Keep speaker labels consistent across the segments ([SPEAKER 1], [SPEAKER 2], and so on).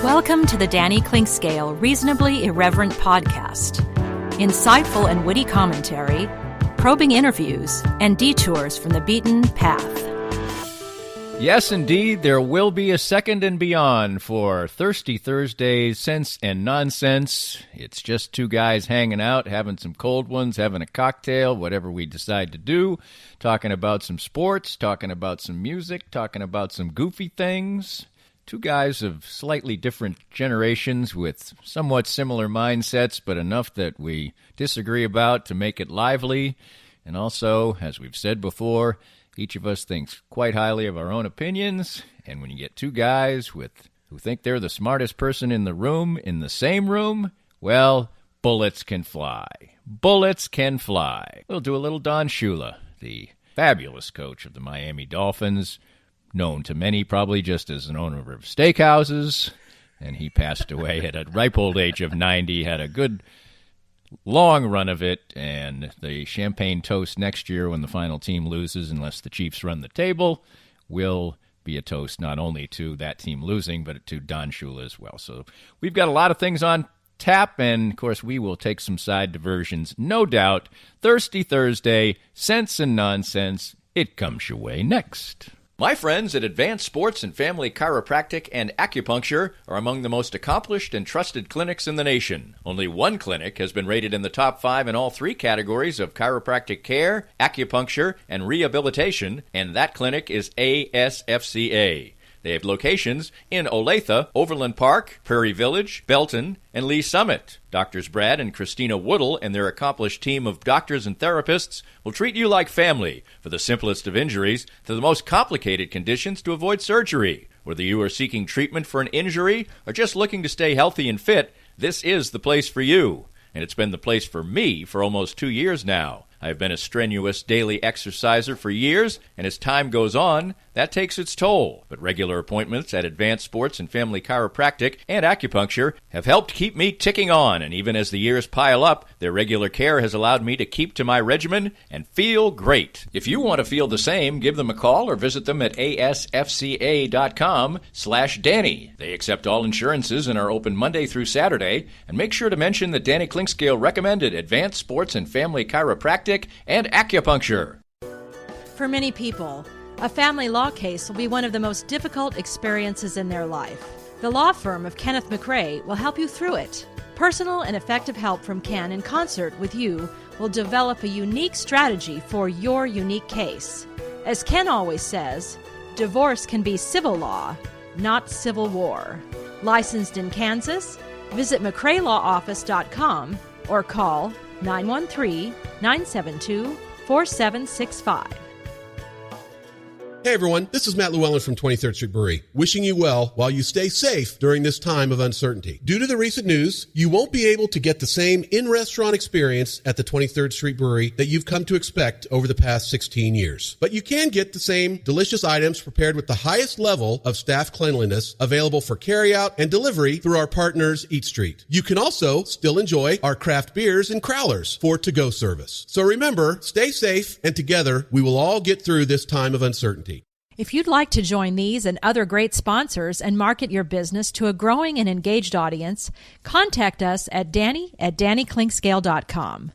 [SPEAKER 1] Welcome to the Danny Clinkscale Reasonably Irreverent podcast. Insightful and witty commentary, probing interviews, and detours from the beaten path.
[SPEAKER 2] Yes, indeed, there will be a second and beyond for Thirsty Thursdays, Sense and Nonsense. It's just two guys hanging out, having some cold ones, having a cocktail, whatever we decide to do, talking about some sports, talking about some music, talking about some goofy things. Two guys of slightly different generations with somewhat similar mindsets, but enough that we disagree about to make it lively. And also, as we've said before, each of us thinks quite highly of our own opinions, and when you get two guys who think they're the smartest person in the same room, well, bullets can fly. Bullets can fly. We'll do a little Don Shula, the fabulous coach of the Miami Dolphins, known to many probably just as an owner of steakhouses, and he passed away at a ripe old age of 90, had a good long run of it, and the champagne toast next year when the final team loses, unless the Chiefs run the table, will be a toast not only to that team losing, but to Don Shula as well. So we've got a lot of things on tap, and of course we will take some side diversions, no doubt. Thirsty Thursday, Sense and Nonsense, it comes your way next. My friends at Advanced Sports and Family Chiropractic and Acupuncture are among the most accomplished and trusted clinics in the nation. Only one clinic has been rated in the top 5 in all 3 categories of chiropractic care, acupuncture, and rehabilitation, and that clinic is ASFCA. They have locations in Olathe, Overland Park, Prairie Village, Belton, and Lee Summit. Doctors Brad and Christina Woodle and their accomplished team of doctors and therapists will treat you like family, for the simplest of injuries to the most complicated conditions to avoid surgery. Whether you are seeking treatment for an injury or just looking to stay healthy and fit, this is the place for you. And it's been the place for me for almost 2 years now. I've been a strenuous daily exerciser for years, and as time goes on, that takes its toll. But regular appointments at Advanced Sports and Family Chiropractic and Acupuncture have helped keep me ticking on, and even as the years pile up, their regular care has allowed me to keep to my regimen and feel great. If you want to feel the same, give them a call or visit them at asfca.com/Danny. They accept all insurances and are open Monday through Saturday, and make sure to mention that Danny Clinkscale recommended Advanced Sports and Family Chiropractic and Acupuncture.
[SPEAKER 1] For many people, a family law case will be one of the most difficult experiences in their life. The law firm of Kenneth McRae will help you through it. Personal and effective help from Ken in concert with you will develop a unique strategy for your unique case. As Ken always says, divorce can be civil law, not civil war. Licensed in Kansas? Visit McRaeLawOffice.com or call 913-972-4765.
[SPEAKER 3] Hey everyone, this is Matt Llewellyn from 23rd Street Brewery, wishing you well while you stay safe during this time of uncertainty. Due to the recent news, you won't be able to get the same in-restaurant experience at the 23rd Street Brewery that you've come to expect over the past 16 years. But you can get the same delicious items prepared with the highest level of staff cleanliness available for carryout and delivery through our partners Eat Street. You can also still enjoy our craft beers and crowlers for to-go service. So remember, stay safe, and together we will all get through this time of uncertainty.
[SPEAKER 1] If you'd like to join these and other great sponsors and market your business to a growing and engaged audience, contact us at danny@dannyclinkscale.com.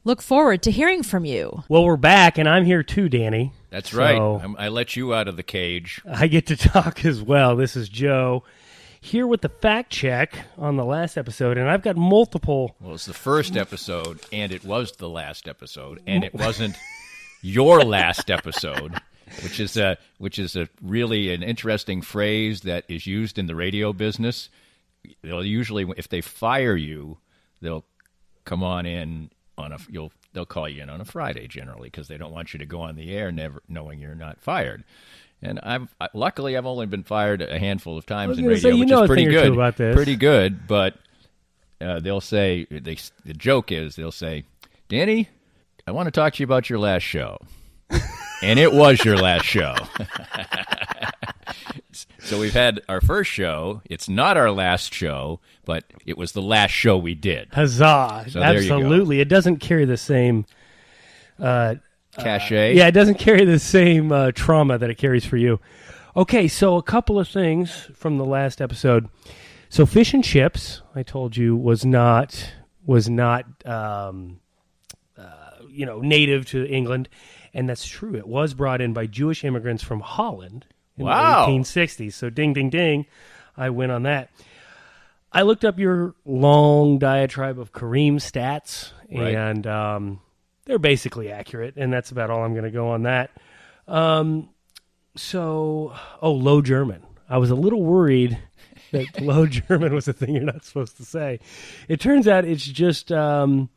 [SPEAKER 1] Look forward to hearing from you.
[SPEAKER 4] Well, we're back, and I'm here too, Danny.
[SPEAKER 2] That's right. I let you out of the cage.
[SPEAKER 4] I get to talk as well. This is Joe, here with the fact check on the last episode, and I've got multiple...
[SPEAKER 2] Well, it's the first episode, and it was the last episode, and it wasn't your last episode. Which is a really an interesting phrase that is used in the radio business. They'll usually, if they fire you, they'll come on in they'll call you in on a Friday generally because they don't want you to go on the air never knowing you're not fired. And luckily I've only been fired a handful of times in radio, which is pretty good.
[SPEAKER 4] About this.
[SPEAKER 2] Pretty good, but they'll say the joke is they'll say, "Danny, I want to talk to you about your last show." And it was your last show. So we've had our first show. It's not our last show, but it was the last show we did.
[SPEAKER 4] Huzzah.
[SPEAKER 2] So
[SPEAKER 4] absolutely. It doesn't carry the same...
[SPEAKER 2] cachet?
[SPEAKER 4] Yeah, it doesn't carry the same trauma that it carries for you. Okay, so a couple of things from the last episode. So fish and chips, I told you, was not native to England, and that's true. It was brought in by Jewish immigrants from Holland in the 1860s. So ding, ding, ding, I win on that. I looked up your long diatribe of Kareem stats,
[SPEAKER 2] Right.
[SPEAKER 4] and they're basically accurate, and that's about all I'm going to go on that. Low German. I was a little worried that Low German was a thing you're not supposed to say. It turns out it's just a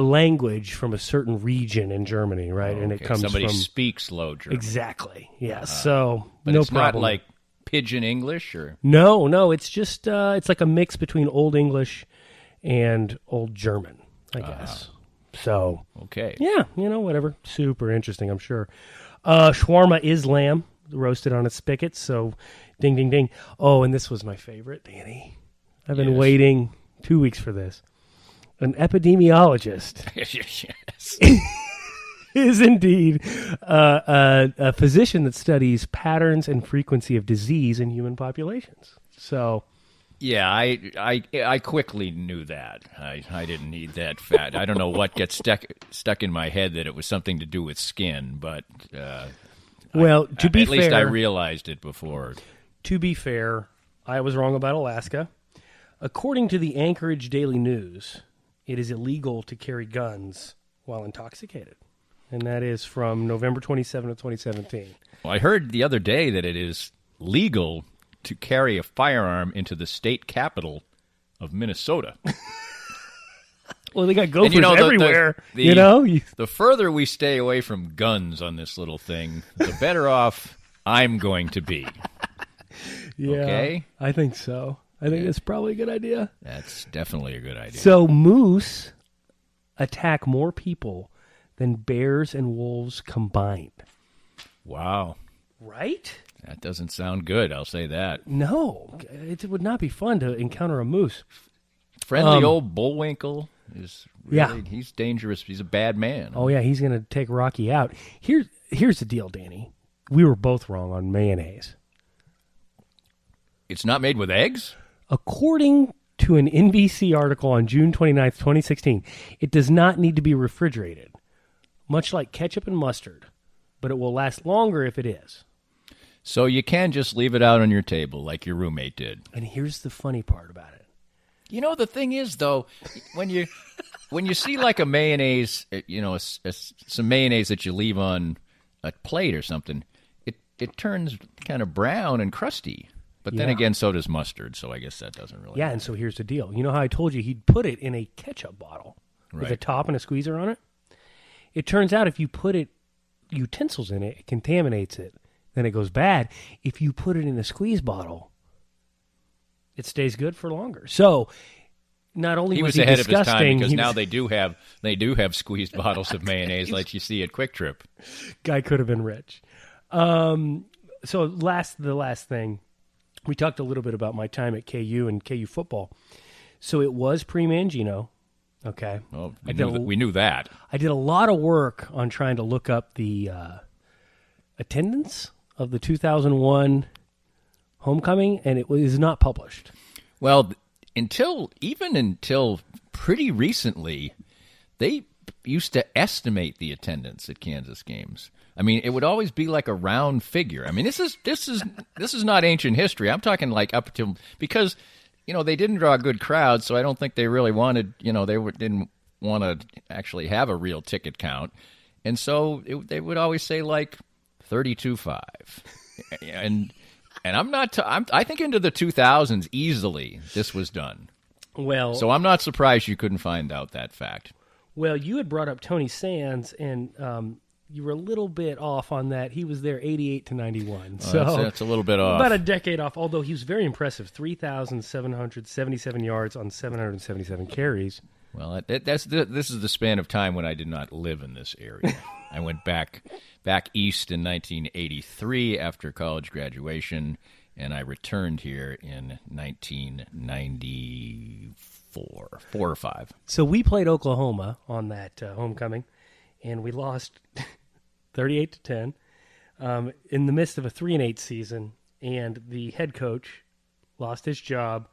[SPEAKER 4] language from a certain region in Germany, right? And it comes
[SPEAKER 2] somebody
[SPEAKER 4] from
[SPEAKER 2] speaks Low German.
[SPEAKER 4] Exactly. Yes. So
[SPEAKER 2] But
[SPEAKER 4] no
[SPEAKER 2] it's
[SPEAKER 4] problem.
[SPEAKER 2] not like Pidgin English, or
[SPEAKER 4] No. It's just it's like a mix between Old English and Old German, I guess. So
[SPEAKER 2] okay.
[SPEAKER 4] yeah, whatever. Super interesting, I'm sure. Shawarma is lamb, roasted on a spigot. So ding, ding, ding. Oh, and this was my favorite, Danny. I've been waiting 2 weeks for this. An epidemiologist
[SPEAKER 2] Yes.
[SPEAKER 4] is indeed a physician that studies patterns and frequency of disease in human populations. So,
[SPEAKER 2] Yeah, I quickly knew that. I didn't need that fat. I don't know what gets stuck in my head that it was something to do with skin, but
[SPEAKER 4] to be
[SPEAKER 2] at least
[SPEAKER 4] fair,
[SPEAKER 2] I realized it before.
[SPEAKER 4] To be fair, I was wrong about Alaska. According to the Anchorage Daily News, it is illegal to carry guns while intoxicated. And that is from November 27 of 2017.
[SPEAKER 2] Well, I heard the other day that it is legal to carry a firearm into the state capital of Minnesota.
[SPEAKER 4] Well, they got gophers
[SPEAKER 2] And,
[SPEAKER 4] everywhere.
[SPEAKER 2] The further we stay away from guns on this little thing, the better off I'm going to be.
[SPEAKER 4] Yeah,
[SPEAKER 2] Okay?
[SPEAKER 4] I think so. I think it's probably a good idea.
[SPEAKER 2] That's definitely a good idea.
[SPEAKER 4] So moose attack more people than bears and wolves combined.
[SPEAKER 2] Wow.
[SPEAKER 4] Right?
[SPEAKER 2] That doesn't sound good, I'll say that.
[SPEAKER 4] No, it would not be fun to encounter a moose.
[SPEAKER 2] Friendly old Bullwinkle is really, he's dangerous. He's a bad man.
[SPEAKER 4] Oh, yeah, he's going to take Rocky out. Here's the deal, Danny. We were both wrong on mayonnaise.
[SPEAKER 2] It's not made with eggs?
[SPEAKER 4] According to an NBC article on June 29th, 2016, it does not need to be refrigerated, much like ketchup and mustard, but it will last longer if it is.
[SPEAKER 2] So you can just leave it out on your table like your roommate did.
[SPEAKER 4] And here's the funny part about it.
[SPEAKER 2] You know, the thing is, though, when you see like a mayonnaise, some mayonnaise that you leave on a plate or something, it turns kind of brown and crusty. But then again, so does mustard, so I guess that doesn't really matter.
[SPEAKER 4] And so here's the deal. You know how I told you he'd put it in a ketchup bottle with a
[SPEAKER 2] Right.
[SPEAKER 4] top and a squeezer on it? It turns out if you put utensils in it, it contaminates it. Then it goes bad. If you put it in a squeeze bottle, it stays good for longer. So not only
[SPEAKER 2] He was
[SPEAKER 4] he
[SPEAKER 2] ahead of his time
[SPEAKER 4] disgusting,
[SPEAKER 2] because
[SPEAKER 4] he
[SPEAKER 2] now
[SPEAKER 4] was-
[SPEAKER 2] they do have squeezed bottles of mayonnaise like you see at Quick Trip.
[SPEAKER 4] guy could have been rich. So the last thing, we talked a little bit about my time at KU and KU football. So it was pre-Mangino. Okay.
[SPEAKER 2] Well, we knew that.
[SPEAKER 4] I did a lot of work on trying to look up the attendance of the 2001 homecoming, and it was not published.
[SPEAKER 2] Well, until pretty recently, they used to estimate the attendance at Kansas games. I mean, it would always be like a round figure. I mean, this is not ancient history. I'm talking like up to, because they didn't draw a good crowd, so I don't think they really wanted. Didn't want to actually have a real ticket count, and so they would always say like 32.5, and I think into the 2000s easily this was done.
[SPEAKER 4] Well,
[SPEAKER 2] So I'm not surprised you couldn't find out that fact.
[SPEAKER 4] Well, you had brought up Tony Sands, and you were a little bit off on that. He was there 88 to 91. So
[SPEAKER 2] That's a little bit off.
[SPEAKER 4] about a decade off, although he was very impressive. 3,777 yards on 777 carries.
[SPEAKER 2] Well, this is the span of time when I did not live in this area. I went back east in 1983 after college graduation, and I returned here in 1994, 4 or 5.
[SPEAKER 4] So we played Oklahoma on that homecoming, and we lost 38 to 10. in the midst of a 3-8 season, and the head coach lost his job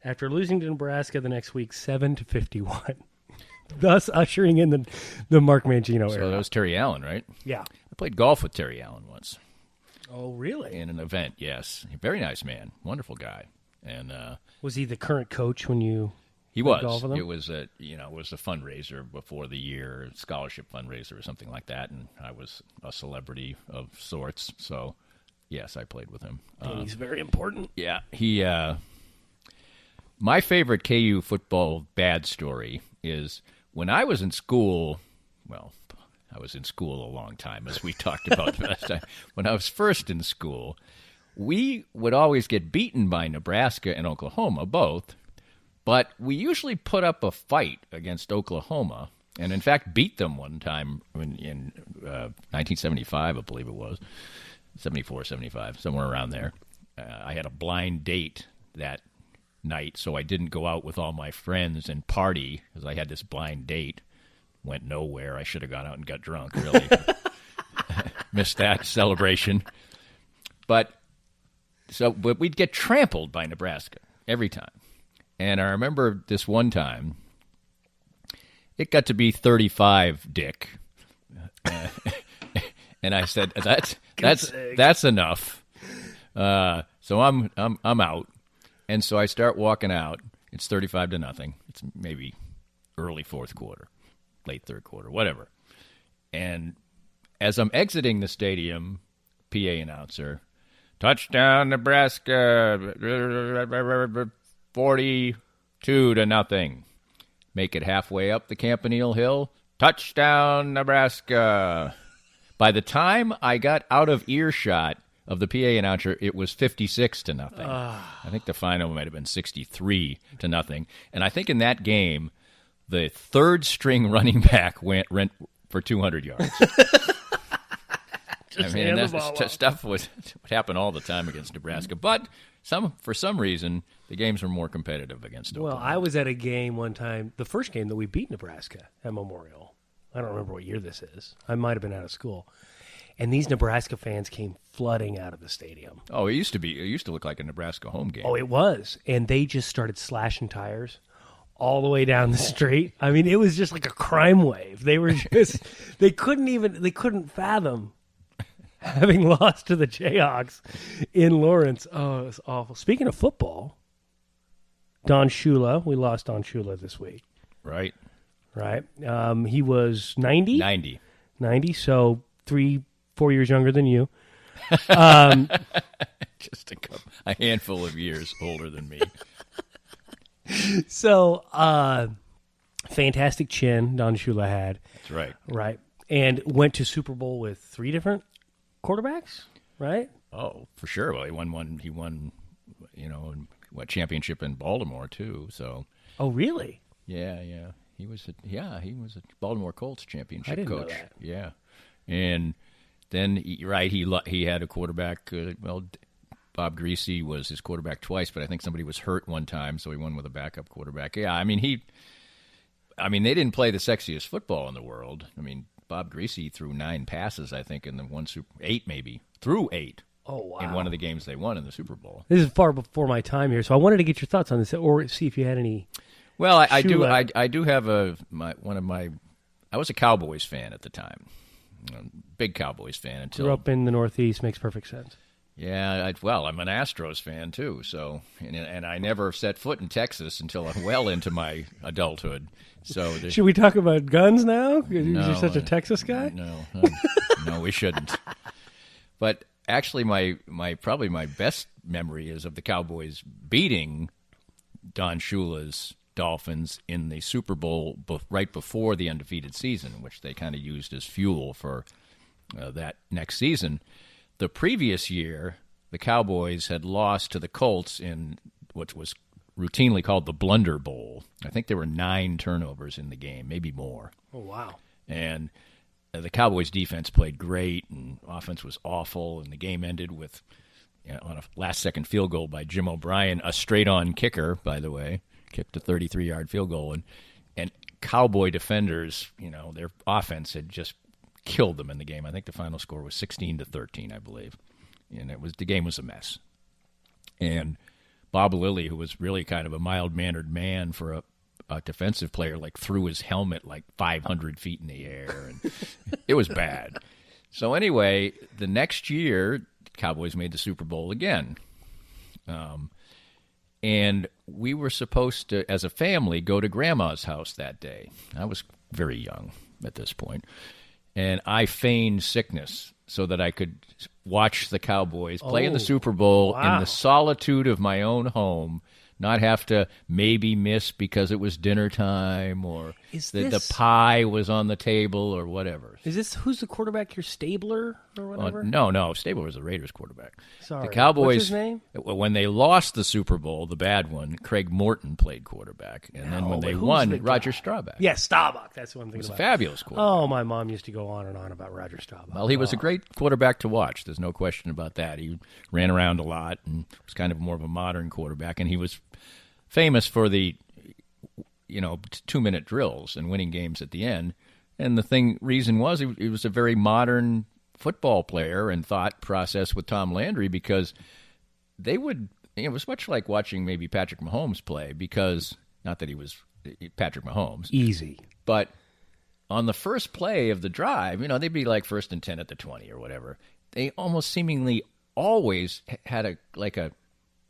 [SPEAKER 4] after losing to Nebraska the next week 7-51, thus ushering in the Mark Mangino era.
[SPEAKER 2] So that was Terry Allen, right?
[SPEAKER 4] Yeah.
[SPEAKER 2] I played golf with Terry Allen once.
[SPEAKER 4] Oh, really?
[SPEAKER 2] In an event, yes. Very nice man, wonderful guy. And
[SPEAKER 4] was he the current coach when you?
[SPEAKER 2] He was.
[SPEAKER 4] Golf with him?
[SPEAKER 2] It was a fundraiser before the year, scholarship fundraiser or something like that, and I was a celebrity of sorts. So, yes, I played with him.
[SPEAKER 4] And he's very important.
[SPEAKER 2] Yeah, he. My favorite KU football bad story is when I was in school. Well, I was in school a long time, as we talked about last time. When I was first in school, we would always get beaten by Nebraska and Oklahoma, both. But we usually put up a fight against Oklahoma, and in fact beat them one time in 1975, I believe it was, 74, 75, somewhere around there. I had a blind date that night, so I didn't go out with all my friends and party because I had this blind date. Went nowhere. I should have gone out and got drunk, really. Missed that celebration. But we'd get trampled by Nebraska every time. And I remember this one time, it got to be 35, Dick. And I said, that's enough. So I'm out. And so I start walking out. It's 35-0. It's maybe early fourth quarter, late third quarter, whatever. And as I'm exiting the stadium, PA announcer, touchdown Nebraska, 42-0. Make it halfway up the Campanile Hill. Touchdown, Nebraska. By the time I got out of earshot of the PA announcer, it was 56-0. I think the final might have been 63-0. And I think in that game, the third-string running back went for 200 yards. That stuff would happen all the time against Nebraska. But for some reason, the games were more competitive against Oklahoma.
[SPEAKER 4] Well, I was at a game one time, the first game that we beat Nebraska at Memorial. I don't remember what year this is. I might have been out of school. And these Nebraska fans came flooding out of the stadium.
[SPEAKER 2] Oh, it used to look like a Nebraska home game.
[SPEAKER 4] Oh, it was. And they just started slashing tires all the way down the street. I mean, it was just like a crime wave. They were just they couldn't fathom having lost to the Jayhawks in Lawrence. Oh, it was awful. Speaking of football, Don Shula, we lost Don Shula this week.
[SPEAKER 2] Right.
[SPEAKER 4] He was 90? 90, so 3-4 years younger than you.
[SPEAKER 2] Just a handful of years older than me.
[SPEAKER 4] So, fantastic chin Don Shula had.
[SPEAKER 2] That's right.
[SPEAKER 4] Right. And went to Super Bowl with 3 different quarterbacks, right?
[SPEAKER 2] Oh, for sure. Well, he won, championship in Baltimore too, so.
[SPEAKER 4] Oh, really?
[SPEAKER 2] Yeah. He was a Baltimore Colts championship coach.
[SPEAKER 4] I didn't know that.
[SPEAKER 2] Yeah. And then he had a quarterback, Bob Greasy was his quarterback twice, but I think somebody was hurt one time, so he won with a backup quarterback. Yeah, they didn't play the sexiest football in the world. I mean, Bob Greasy threw 9 passes, I think, in the 8 maybe. Threw 8.
[SPEAKER 4] Oh, wow.
[SPEAKER 2] In one of the games they won in the Super Bowl.
[SPEAKER 4] This is far before my time here, so I wanted to get your thoughts on this, or see if you had any.
[SPEAKER 2] Well, I do have I was a Cowboys fan at the time. Big Cowboys fan until.
[SPEAKER 4] Grew up in the Northeast, makes perfect sense.
[SPEAKER 2] Yeah, I'm an Astros fan too. So, and I never set foot in Texas until well into my adulthood. So,
[SPEAKER 4] should we talk about guns now? Because you're such a Texas guy.
[SPEAKER 2] No, we shouldn't. But actually, probably my best memory is of the Cowboys beating Don Shula's Dolphins in the Super Bowl right before the undefeated season, which they kind of used as fuel for that next season. The previous year, the Cowboys had lost to the Colts in what was routinely called the Blunder Bowl. I think there were 9 turnovers in the game, maybe more.
[SPEAKER 4] Oh, wow.
[SPEAKER 2] And the Cowboys' defense played great, and offense was awful, and the game ended with, on a last-second field goal by Jim O'Brien, a straight-on kicker, by the way, kicked a 33-yard field goal. And Cowboy defenders, their offense had just killed them in the game. I think the final score was 16-13, I believe. And the game was a mess. And Bob Lilly, who was really kind of a mild-mannered man for a defensive player, like threw his helmet like 500 feet in the air. And it was bad. So anyway, the next year, Cowboys made the Super Bowl again. And we were supposed to, as a family, go to Grandma's house that day. I was very young at this point. And I feigned sickness so that I could watch the Cowboys play in the Super Bowl in the solitude of my own home, not have to maybe miss because it was dinner time or the pie was on the table or whatever.
[SPEAKER 4] Who's the quarterback? Your Stabler or whatever?
[SPEAKER 2] No. Stabler was the Raiders quarterback.
[SPEAKER 4] Sorry.
[SPEAKER 2] The Cowboys,
[SPEAKER 4] what's his name?
[SPEAKER 2] When they lost the Super Bowl, the bad one, Craig Morton played quarterback. And then when they won, Roger Staubach.
[SPEAKER 4] Yeah, Staubach. That's what I'm thinking about.
[SPEAKER 2] He was a fabulous quarterback.
[SPEAKER 4] Oh, my mom used to go on and on about Roger Staubach.
[SPEAKER 2] Well, he was a great quarterback to watch. There's no question about that. He ran around a lot and was kind of more of a modern quarterback. And he was famous for the 2-minute drills and winning games at the end. And the reason was he was a very modern football player and thought process with Tom Landry, because it was much like watching maybe Patrick Mahomes play, because not that he was Patrick Mahomes.
[SPEAKER 4] Easy.
[SPEAKER 2] But on the first play of the drive, they'd be like 1st and 10 at the 20 or whatever. They almost seemingly always had a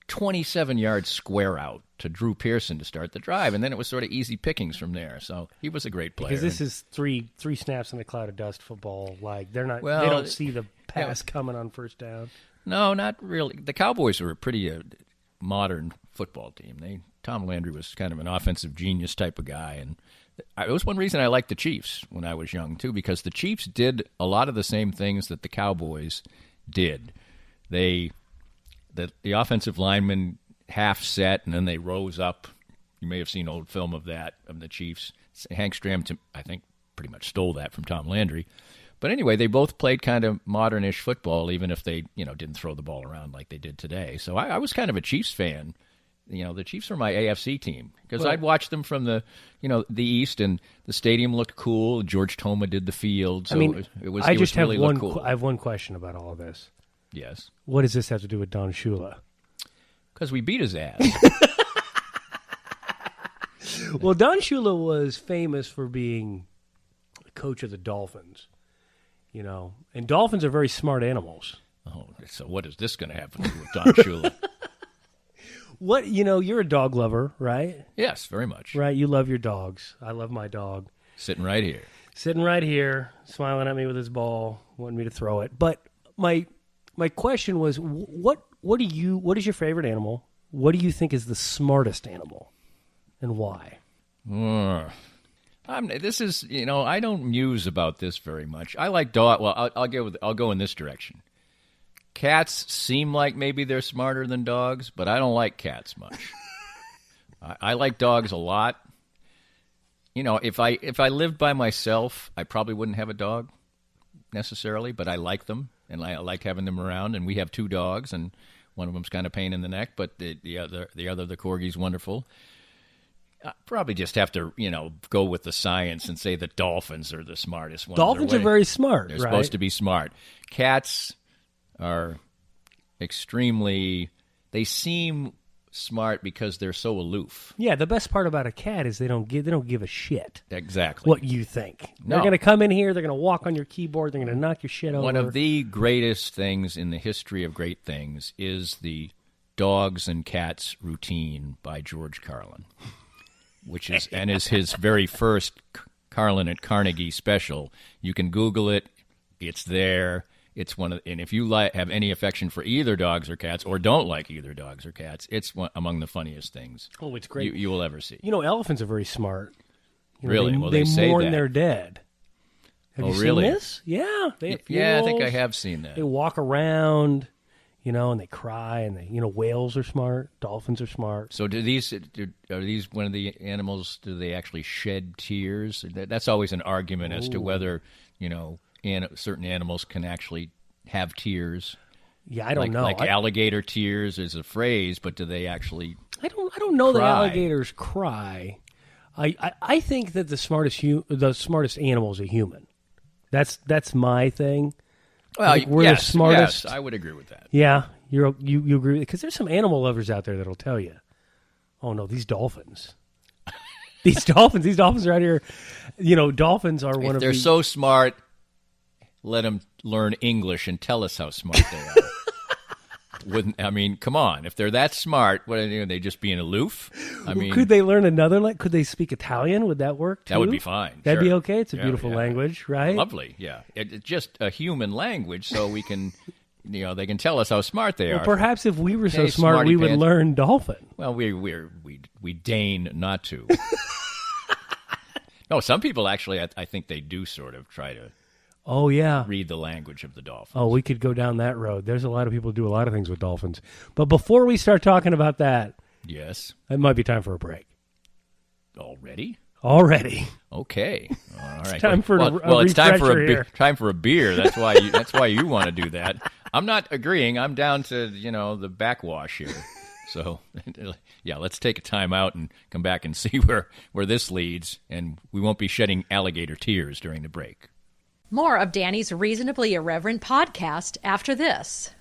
[SPEAKER 2] 27-yard square out to Drew Pearson to start the drive, and then it was sort of easy pickings from there. So he was a great player.
[SPEAKER 4] Because this is three snaps in a cloud of dust football. Like they don't see the pass coming on first down. No,
[SPEAKER 2] not really. The Cowboys were a pretty modern football team. Tom Landry was kind of an offensive genius type of guy, and it was one reason I liked the Chiefs when I was young too, because the Chiefs did a lot of the same things that the Cowboys did. The offensive linemen half set, and then they rose up. You may have seen old film of that, of the Chiefs. Hank Stram, I think, pretty much stole that from Tom Landry. But anyway, they both played kind of modern-ish football, even if they, didn't throw the ball around like they did today. So I was kind of a Chiefs fan. The Chiefs were my AFC team, because I'd watch them from the East, and the stadium looked cool. George Toma did the field, so it was really cool.
[SPEAKER 4] I have one question about all of this.
[SPEAKER 2] Yes.
[SPEAKER 4] What does this have to do with Don Shula?
[SPEAKER 2] Because we beat his ass.
[SPEAKER 4] Well, Don Shula was famous for being the coach of the Dolphins, and dolphins are very smart animals.
[SPEAKER 2] Oh, so what is this going to happen with Don Shula?
[SPEAKER 4] What, you're a dog lover, right?
[SPEAKER 2] Yes, very much.
[SPEAKER 4] Right, you love your dogs. I love my dog.
[SPEAKER 2] Sitting right here, smiling at me with his ball, wanting me to throw it. But my question was, what is your favorite animal? What do you think is the smartest animal, and why? I don't muse about this very much. I like dog. Well, I'll go in this direction. Cats seem like maybe they're smarter than dogs, but I don't like cats much. I like dogs a lot. If I lived by myself, I probably wouldn't have a dog necessarily, but I like them. And I like having them around, and we have 2 dogs, and one of them's kind of pain in the neck, but the other, the corgi's wonderful. I probably just have to, go with the science and say that dolphins are the smartest ones.
[SPEAKER 4] Dolphins are very smart,
[SPEAKER 2] They're supposed to be smart. Cats are extremely, they seem smart because they're so aloof.
[SPEAKER 4] Yeah, the best part about a cat is they don't give a shit.
[SPEAKER 2] Exactly.
[SPEAKER 4] What you think. They're going to come in here, they're going to walk on your keyboard, they're going to knock your shit over.
[SPEAKER 2] One of the greatest things in the history of great things is the Dogs and Cats Routine by George Carlin, which is his very first Carlin at Carnegie special. You can Google it. It's there. It's and if you have any affection for either dogs or cats, or don't like either dogs or cats, it's among the funniest things.
[SPEAKER 4] Oh, it's great.
[SPEAKER 2] You will ever see.
[SPEAKER 4] Elephants are very smart.
[SPEAKER 2] Really? They say
[SPEAKER 4] mourn
[SPEAKER 2] that.
[SPEAKER 4] their dead. Have you seen this? Yeah. They have
[SPEAKER 2] I think I have seen that.
[SPEAKER 4] They walk around, and they cry, and whales are smart. Dolphins are smart.
[SPEAKER 2] So are these one of the animals? Do they actually shed tears? That's always an argument as to whether certain animals can actually have tears.
[SPEAKER 4] Yeah, I don't know.
[SPEAKER 2] Like alligator tears is a phrase, but do they actually?
[SPEAKER 4] I don't know that alligators cry. I think that the smartest animal is a human. That's my thing.
[SPEAKER 2] Well,
[SPEAKER 4] we're the smartest.
[SPEAKER 2] Yes, I would agree with that.
[SPEAKER 4] Yeah, you agree because there's some animal lovers out there that'll tell you, oh no, these dolphins. These dolphins are out here. Dolphins are one of.
[SPEAKER 2] They're so smart. Let them learn English and tell us how smart they are. Come on. If they're that smart, what are they just being aloof?
[SPEAKER 4] Could they learn another language? Could they speak Italian? Would that work too?
[SPEAKER 2] That would be fine.
[SPEAKER 4] That'd
[SPEAKER 2] sure.
[SPEAKER 4] be okay. It's a beautiful language, right?
[SPEAKER 2] Lovely, yeah. It's just a human language, so we can, they can tell us how smart they are.
[SPEAKER 4] Perhaps if we were so smart, we would learn dolphin.
[SPEAKER 2] Well, we deign not to. No, some people actually, I think they do sort of try to.
[SPEAKER 4] Oh, yeah.
[SPEAKER 2] Read the language of the dolphins.
[SPEAKER 4] Oh, we could go down that road. There's a lot of people who do a lot of things with dolphins. But before we start talking about that,
[SPEAKER 2] yes,
[SPEAKER 4] it might be time for a break.
[SPEAKER 2] Already? Okay. All right.
[SPEAKER 4] It's time for
[SPEAKER 2] it's time for a beer. That's why you want to do that. I'm not agreeing. I'm down to, the backwash here. So, yeah, let's take a time out and come back and see where this leads, and we won't be shedding alligator tears during the break.
[SPEAKER 1] More of Danny's Reasonably Irreverent podcast after this.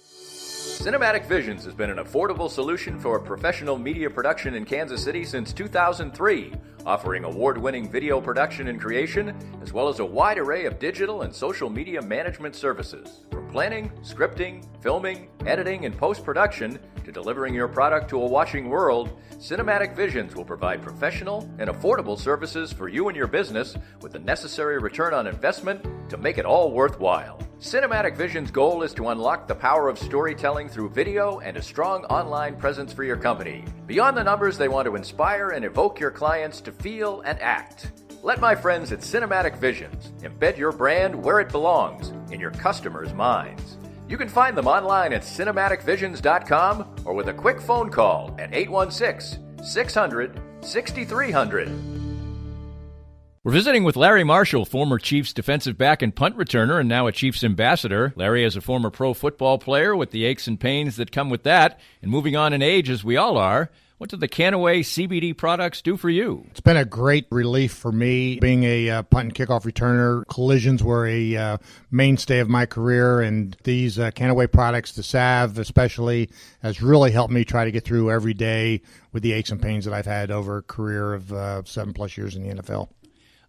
[SPEAKER 2] Cinematic Visions has been an affordable solution for professional media production in Kansas City since 2003, offering award-winning video production and creation, as well as a wide array of digital and social media management services. From planning, scripting, filming, editing, and post-production, to delivering your product to a watching world, Cinematic Visions will provide professional and affordable services for you and your business with the necessary return on investment to make it all worthwhile. Cinematic Vision's goal is to unlock the power of storytelling through video and a strong online presence for your company. Beyond the numbers, they want to inspire and evoke your clients to feel and act. Let my friends at Cinematic Visions embed your brand where it belongs, in your customers' minds. You can find them online at cinematicvisions.com or with a quick phone call at 816-600-6300. We're visiting with Larry Marshall, former Chiefs defensive back and punt returner and now a Chiefs ambassador. Larry is a former pro football player with the aches and pains that come with that, and moving on in age as we all are. What do the Canaway CBD products do for you?
[SPEAKER 5] It's been a great relief for me. Being a punt and kickoff returner, collisions were a mainstay of my career, and these Canaway products, the salve especially, has really helped me try to get through every day with the aches and pains that I've had over a career of 7+ years in the NFL.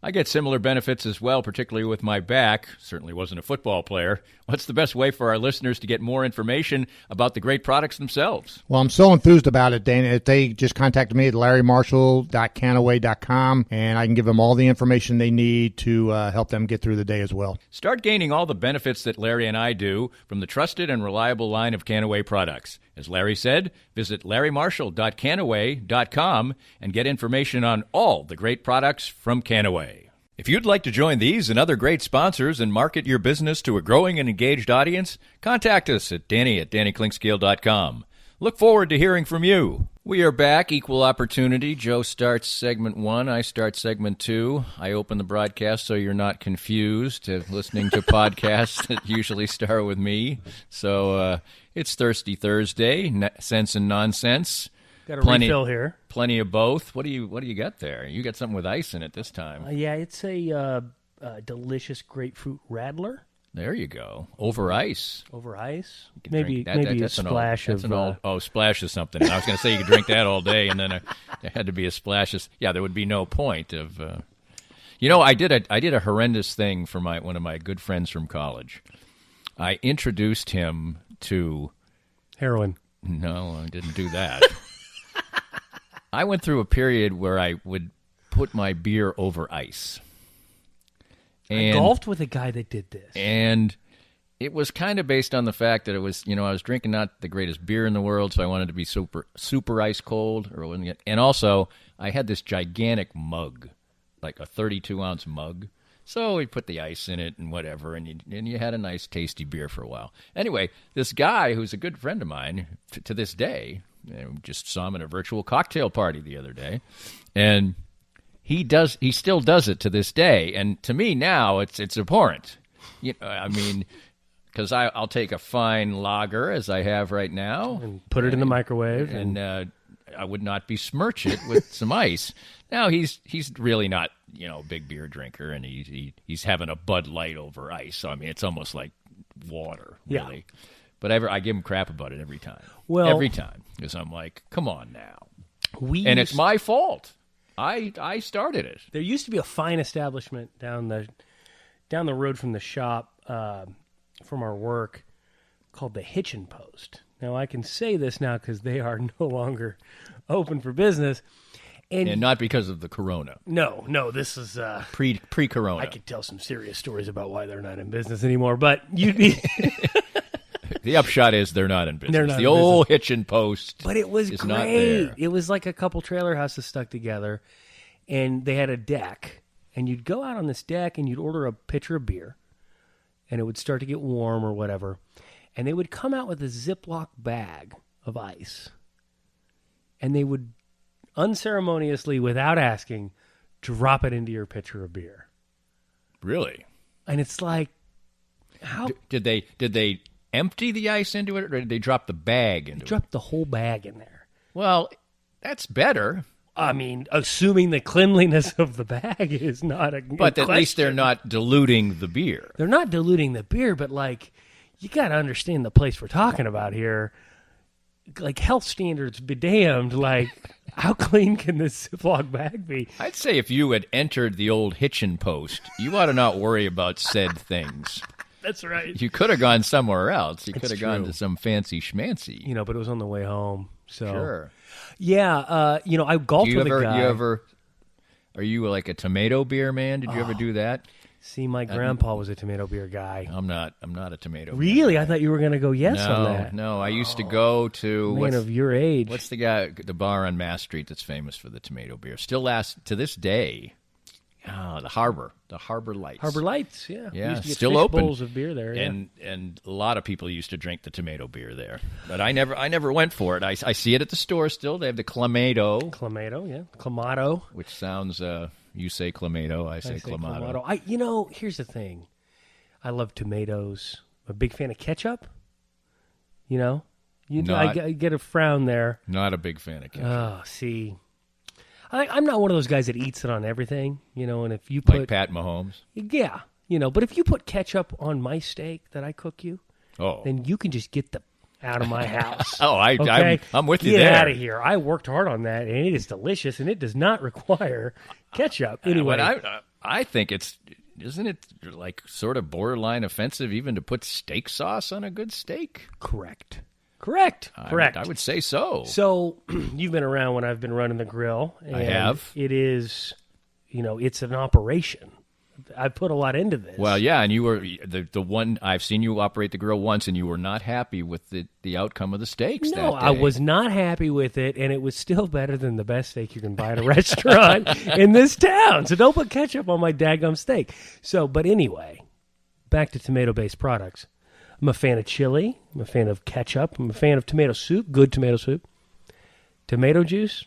[SPEAKER 2] I get similar benefits as well, particularly with my back. Certainly wasn't a football player. What's the best way for our listeners to get more information about the great products themselves?
[SPEAKER 5] Well, I'm so enthused about it, Dana. If they just contact me at larrymarshall.canaway.com, and I can give them all the information they need to help them get through the day as well.
[SPEAKER 2] Start gaining all the benefits that Larry and I do from the trusted and reliable line of Canaway products. As Larry said, visit larrymarshall.canaway.com and get information on all the great products from Canaway. If you'd like to join these and other great sponsors and market your business to a growing and engaged audience, contact us at danny@dannyclinkscale.com. Look forward to hearing from you. We are back, equal opportunity. Joe starts segment 1, I start segment 2. I open the broadcast so you're not confused listening to podcasts that usually start with me. So it's Thirsty Thursday, sense and nonsense.
[SPEAKER 4] Got a refill here.
[SPEAKER 2] Plenty of both. What do you got there? You got something with ice in it this time.
[SPEAKER 4] Yeah, it's a delicious grapefruit rattler.
[SPEAKER 2] There you go. Over ice.
[SPEAKER 4] Over ice. Maybe a splash of...
[SPEAKER 2] splash of something. I was going to say you could drink that all day, and then there had to be a splash of... Yeah, there would be no point of... I did a horrendous thing for one of my good friends from college. I introduced him to...
[SPEAKER 4] Heroin.
[SPEAKER 2] No, I didn't do that. I went through a period where I would put my beer over ice.
[SPEAKER 4] I golfed with a guy that did this.
[SPEAKER 2] And it was kind of based on the fact that it was, I was drinking not the greatest beer in the world, so I wanted to be super ice cold. And also, I had this gigantic mug, like a 32-ounce mug. So we put the ice in it and whatever, and you had a nice, tasty beer for a while. Anyway, this guy, who's a good friend of mine to this day, just saw him at a virtual cocktail party the other day, and he still does it to this day. And to me now, it's abhorrent. Because I'll take a fine lager, as I have right now,
[SPEAKER 4] and put it in the microwave,
[SPEAKER 2] and I would not besmirch it with some ice. Now he's really not a big beer drinker, and he's having a Bud Light over ice. So I mean, it's almost like water, really. Yeah. But I give him crap about it every time. Well, every time, because I'm like, come on now. It's my fault. I started it.
[SPEAKER 4] There used to be a fine establishment down the road from the shop, from our work, called the Hitchin' Post. Now I can say this now because they are no longer open for business, and
[SPEAKER 2] not because of the corona.
[SPEAKER 4] No, this is
[SPEAKER 2] pre-corona.
[SPEAKER 4] I could tell some serious stories about why they're not in business anymore, but you'd be.
[SPEAKER 2] The upshot is they're not in business. The old Hitchin' Post,
[SPEAKER 4] but it was
[SPEAKER 2] is
[SPEAKER 4] great.
[SPEAKER 2] Not there.
[SPEAKER 4] It was like a couple trailer houses stuck together, and they had a deck, and you'd go out on this deck and you'd order a pitcher of beer, and it would start to get warm or whatever, and they would come out with a Ziploc bag of ice, and they would unceremoniously, without asking, drop it into your pitcher of beer.
[SPEAKER 2] Really?
[SPEAKER 4] And it's like, how
[SPEAKER 2] did they empty the ice into it, or did they drop the bag into it?
[SPEAKER 4] Drop the whole bag in there.
[SPEAKER 2] Well, that's better.
[SPEAKER 4] I mean, assuming the cleanliness of the bag is not a
[SPEAKER 2] But at least they're not diluting the beer.
[SPEAKER 4] They're not diluting the beer, but, like, you got to understand the place we're talking about here. Like, health standards be damned. Like, how clean can this Ziploc bag be?
[SPEAKER 2] I'd say if you had entered the old Hitchin' Post, you ought to not worry about said things.
[SPEAKER 4] That's right.
[SPEAKER 2] You could have gone somewhere else. You could have gone to some fancy schmancy.
[SPEAKER 4] But it was on the way home. So
[SPEAKER 2] sure.
[SPEAKER 4] Yeah, I golfed with a guy.
[SPEAKER 2] Are you like a tomato beer man? Did you ever do that?
[SPEAKER 4] See, my grandpa was a tomato beer guy.
[SPEAKER 2] I'm not a tomato beer
[SPEAKER 4] Really?
[SPEAKER 2] guy.
[SPEAKER 4] I thought you were going to go yes on that.
[SPEAKER 2] No, I used to go to...
[SPEAKER 4] Man of your age.
[SPEAKER 2] What's the bar on Mass Street that's famous for the tomato beer? Still lasts to this day. The Harbor Lights.
[SPEAKER 4] Harbor Lights, yeah.
[SPEAKER 2] Yeah,
[SPEAKER 4] we used to get
[SPEAKER 2] still
[SPEAKER 4] fish
[SPEAKER 2] open.
[SPEAKER 4] bowls of beer there, yeah.
[SPEAKER 2] And a lot of people used to drink the tomato beer there. But I never went for it. I see it at the store still. They have the Clamato.
[SPEAKER 4] Clamato, yeah. Clamato.
[SPEAKER 2] Which sounds, you say Clamato, I say Clamato.
[SPEAKER 4] Here's the thing. I love tomatoes. I'm a big fan of ketchup. I get a frown there.
[SPEAKER 2] Not a big fan of ketchup.
[SPEAKER 4] Oh, see... I'm not one of those guys that eats it on everything, and if you put...
[SPEAKER 2] Like Pat Mahomes?
[SPEAKER 4] Yeah, but if you put ketchup on my steak that I cook you, then you can just get out of my house.
[SPEAKER 2] Okay? I'm with you there.
[SPEAKER 4] Get out of here. I worked hard on that, and it is delicious, and it does not require ketchup. Anyway.
[SPEAKER 2] I think isn't it like sort of borderline offensive even to put steak sauce on a good steak?
[SPEAKER 4] Correct.
[SPEAKER 2] I would say so.
[SPEAKER 4] So you've been around when I've been running the grill. And
[SPEAKER 2] I have.
[SPEAKER 4] It is, it's an operation. I put a lot into this.
[SPEAKER 2] Well, yeah, and you were the one I've seen you operate the grill once, and you were not happy with the outcome of the steaks.
[SPEAKER 4] No,
[SPEAKER 2] that day.
[SPEAKER 4] I was not happy with it, and it was still better than the best steak you can buy at a restaurant in this town. So don't put ketchup on my daggum steak. But anyway, back to tomato-based products. I'm a fan of chili. I'm a fan of ketchup. I'm a fan of tomato soup, good tomato soup. Tomato juice,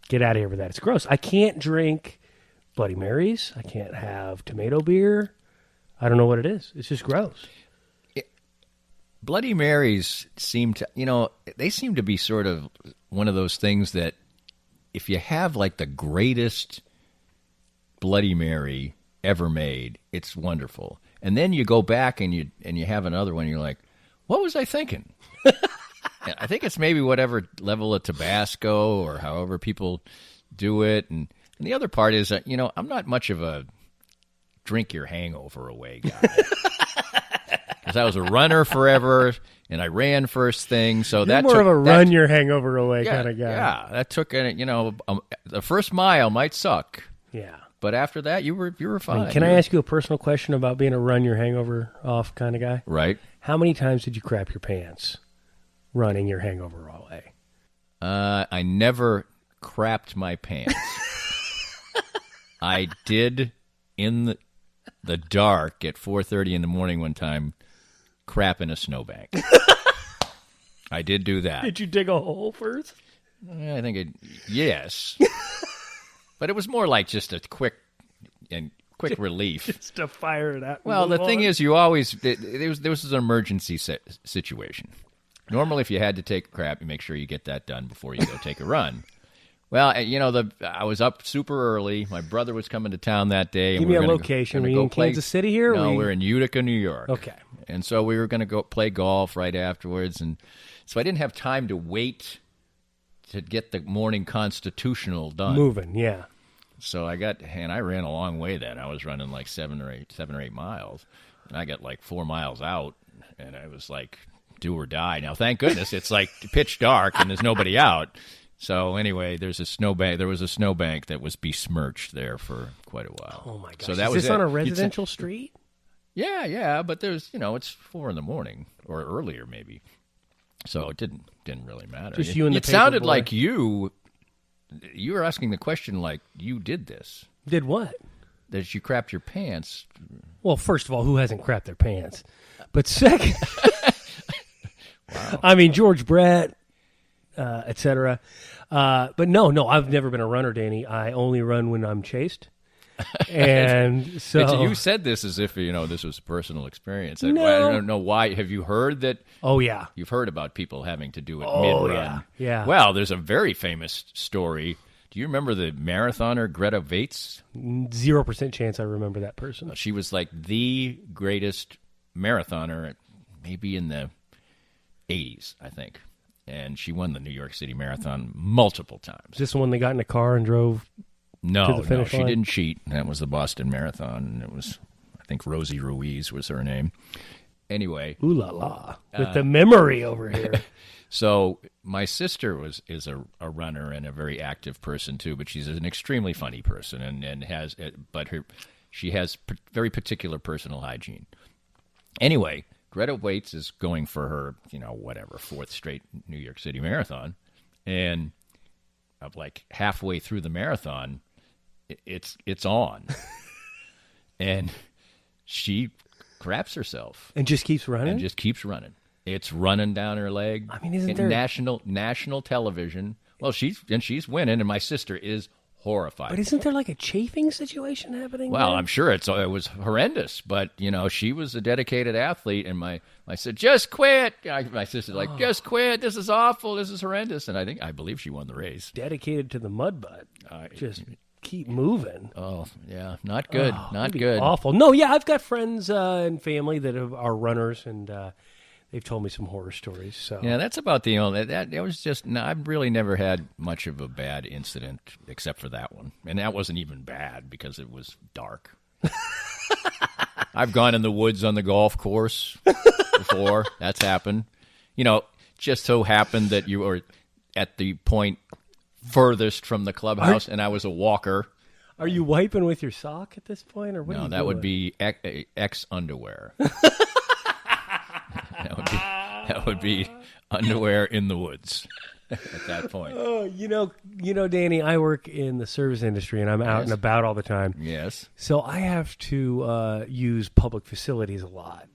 [SPEAKER 4] get out of here with that. It's gross. I can't drink Bloody Marys. I can't have tomato beer. I don't know what it is. It's just gross.
[SPEAKER 2] Bloody Marys seem to, they seem to be sort of one of those things that if you have like the greatest Bloody Mary ever made, it's wonderful. And then you go back and you have another one, and you're like, what was I thinking? I think it's maybe whatever level of Tabasco or however people do it. And the other part is that, I'm not much of a drink your hangover away guy. Because I was a runner forever, and I ran first thing. So
[SPEAKER 4] You're more of a run your hangover away kind of guy.
[SPEAKER 2] Yeah, that took, the first mile might suck.
[SPEAKER 4] Yeah.
[SPEAKER 2] But after that, you were fine.
[SPEAKER 4] Can I ask you a personal question about being a run your hangover off kind of guy?
[SPEAKER 2] Right.
[SPEAKER 4] How many times did you crap your pants running your hangover away?
[SPEAKER 2] I never crapped my pants. I did in the dark at 4:30 in the morning one time crap in a snowbank. I did do that.
[SPEAKER 4] Did you dig a hole first?
[SPEAKER 2] I think yes. But it was more like just a quick relief.
[SPEAKER 4] Just to fire it out.
[SPEAKER 2] Well, the thing is, you always there was an emergency situation. Normally, if you had to take a crap, you make sure you get that done before you go take a run. Well, I was up super early. My brother was coming to town that day. And
[SPEAKER 4] Give me a location. Were you in Kansas City here?
[SPEAKER 2] No, we're in Utica, New York.
[SPEAKER 4] Okay.
[SPEAKER 2] And so we were going to go play golf right afterwards. And so I didn't have time to wait to get the morning constitutional done.
[SPEAKER 4] Moving, yeah.
[SPEAKER 2] So I ran a long way then. I was running like 7 or 8 miles. And I got like 4 miles out, and I was like, do or die. Now, thank goodness, it's like pitch dark and there's nobody out. So anyway, there was a snowbank that was besmirched there for quite a while.
[SPEAKER 4] Oh my gosh!
[SPEAKER 2] So that
[SPEAKER 4] Is
[SPEAKER 2] was
[SPEAKER 4] this on a residential street?
[SPEAKER 2] Yeah, but there's it's 4 a.m. or earlier maybe. So it didn't really matter.
[SPEAKER 4] Just you and the
[SPEAKER 2] It sounded
[SPEAKER 4] paperboy.
[SPEAKER 2] like you were asking the question like you did this.
[SPEAKER 4] Did what?
[SPEAKER 2] That you crapped your pants.
[SPEAKER 4] Well, first of all, who hasn't crapped their pants? But second,
[SPEAKER 2] Wow.
[SPEAKER 4] I mean, George Brett, etc. But no, I've never been a runner, Danny. I only run when I'm chased. And so
[SPEAKER 2] You said this as if, this was a personal experience.
[SPEAKER 4] No.
[SPEAKER 2] I don't know why. Have you heard that?
[SPEAKER 4] Oh, yeah.
[SPEAKER 2] You've heard about people having to do it
[SPEAKER 4] Oh,
[SPEAKER 2] mid-run.
[SPEAKER 4] yeah.
[SPEAKER 2] Well, there's a very famous story. Do you remember the marathoner Greta Waitz?
[SPEAKER 4] 0% chance I remember that person.
[SPEAKER 2] She was like the greatest marathoner, maybe in the 80s, I think. And she won the New York City Marathon multiple times.
[SPEAKER 4] Is this the one that got in a car and drove?
[SPEAKER 2] No,
[SPEAKER 4] the finish
[SPEAKER 2] she
[SPEAKER 4] line?
[SPEAKER 2] didn't cheat. That was the Boston Marathon, and it was, I think, Rosie Ruiz was her name. Anyway.
[SPEAKER 4] Ooh la la. With the memory over here.
[SPEAKER 2] So my sister is a runner and a very active person too, but she's an extremely funny person and she has very particular personal hygiene. Anyway, Greta Waitz is going for her, fourth straight New York City Marathon, and like halfway through the marathon, it's on, and she craps herself
[SPEAKER 4] And just keeps running?
[SPEAKER 2] It's running down her leg.
[SPEAKER 4] I mean, isn't
[SPEAKER 2] And
[SPEAKER 4] there
[SPEAKER 2] national television? Well, she's winning, and my sister is horrified.
[SPEAKER 4] But isn't there like a chafing situation happening?
[SPEAKER 2] Well,
[SPEAKER 4] there?
[SPEAKER 2] I'm sure it was horrendous, but she was a dedicated athlete, and I said, just quit. My sister's like, just quit. This is awful. This is horrendous, and I believe she won the race.
[SPEAKER 4] Dedicated to the mud butt. Just keep moving.
[SPEAKER 2] Oh yeah, not good, not good.
[SPEAKER 4] Awful. No, yeah, I've got friends and family that are runners, and they've told me some horror stories. So
[SPEAKER 2] Yeah, that's about the only. It was just. No, I've really never had much of a bad incident except for that one, and that wasn't even bad because it was dark. I've gone in the woods on the golf course before. That's happened. Just so happened that you were at the point furthest from the clubhouse, and I was a walker.
[SPEAKER 4] Are you wiping with your sock at this point, or what?
[SPEAKER 2] No,
[SPEAKER 4] are you
[SPEAKER 2] that
[SPEAKER 4] doing?
[SPEAKER 2] would be X underwear. That would be underwear in the woods at that point.
[SPEAKER 4] Oh, Danny, I work in the service industry, and I'm out and about all the time.
[SPEAKER 2] Yes.
[SPEAKER 4] So I have to use public facilities a lot.